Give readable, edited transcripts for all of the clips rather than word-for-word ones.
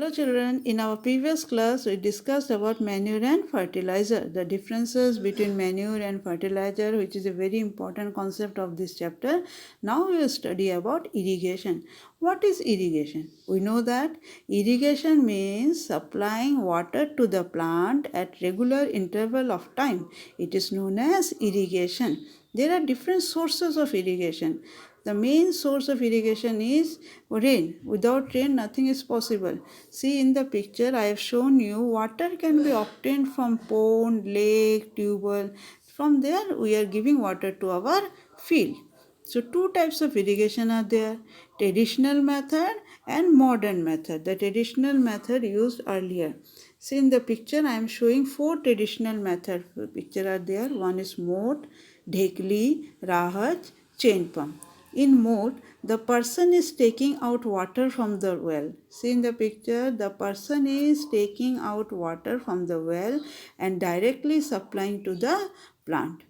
Hello children, in our previous class we discussed about manure and fertilizer, the differences between manure and fertilizer, which is a very important concept of this chapter. Now we will study about irrigation. What is irrigation? We know that irrigation means supplying water to the plant at regular interval of time. It is known as irrigation. There are different sources of irrigation. The main source of irrigation is rain. Without rain, nothing is possible. See in the picture, I have shown you water can be obtained from pond, lake, tubewell. From there, we are giving water to our field. So, two types of irrigation are there, traditional method and modern method. The traditional method used earlier. See in the picture, I am showing four traditional methods. Picture are there. One is moat, dhekli, rahat, chain pump. In moat, the person is taking out water from the well. See in the picture, the person is taking out water from the well and directly supplying to the plant.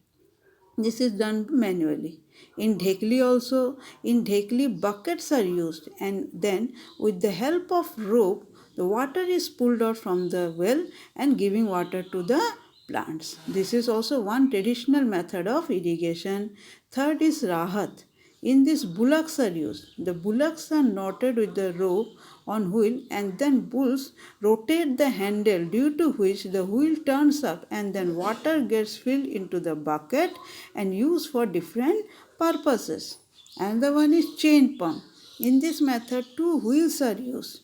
This is done manually. In dhekli also, in dhekli buckets are used, and then with the help of rope, the water is pulled out from the well and giving water to the plants. This is also one traditional method of irrigation. Third is rahat. In this, bullocks are used. The bullocks are knotted with the rope on wheel, and then bulls rotate the handle, due to which the wheel turns up and then water gets filled into the bucket and used for different purposes. Another one is chain pump. In this method, two wheels are used.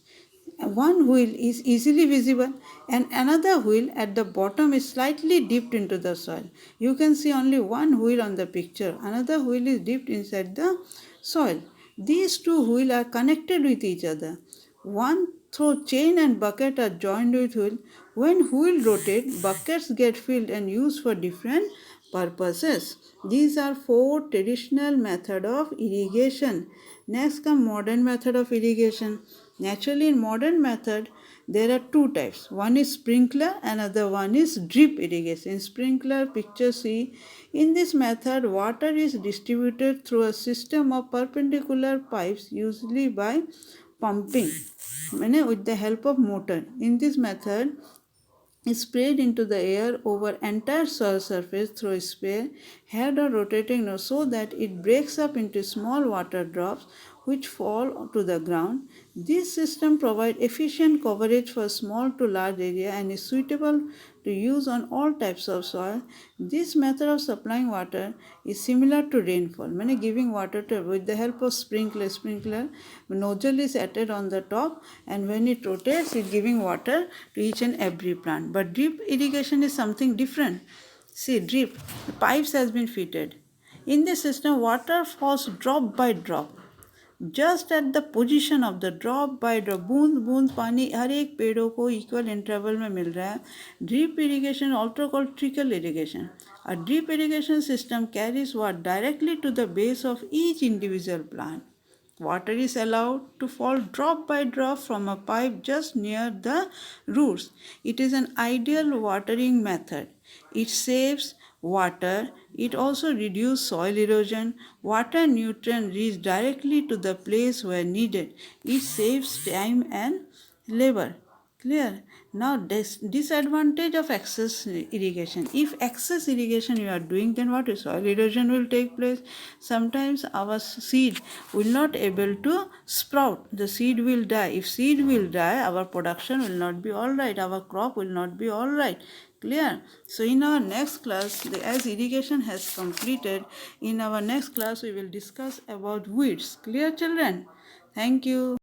One wheel is easily visible and another wheel at the bottom is slightly dipped into the soil. You can see only one wheel on the picture. Another wheel is dipped inside the soil. These two wheels are connected with each other. One through chain and bucket are joined with wheel. When wheel rotate, buckets get filled and used for different purposes. These are four traditional method of irrigation. Next come modern method of irrigation. Naturally, in modern method, there are two types. One is sprinkler, another one is drip irrigation. In sprinkler, picture see, in this method, water is distributed through a system of perpendicular pipes, usually by pumping, with the help of motor. In this method, is sprayed into the air over entire soil surface through a sprayer head or rotating nose so that it breaks up into small water drops which fall to the ground. This system provides efficient coverage for small to large area and is suitable to use on all types of soil. This method of supplying water is similar to rainfall, meaning giving water to with the help of sprinkler nozzle is added on the top, and when it rotates it giving water to each and every plant. But drip irrigation is something different. See, drip, the pipes has been fitted. In this system, water falls drop by drop, just at the position of the drop by drop, बूंद बूंद पानी हर एक पेड़ों को equal interval में मिल रहा है. Drip irrigation also called trickle irrigation. A drip irrigation system carries water directly to the base of each individual plant. Water is allowed to fall drop by drop from a pipe just near the roots. It is an ideal watering method. It saves water. It also reduces soil erosion. Water and nutrient reach directly to the place where needed. It saves time and labor. Clear? Now disadvantage of excess irrigation. If excess irrigation you are doing, then what is soil erosion will take place. Sometimes our seed will not able to sprout. The seed will die. If seed will die, our production will not be all right. Our crop will not be all right. Clear? So in our next class, as irrigation has completed, in our next class we will discuss about weeds. Clear children? Thank you.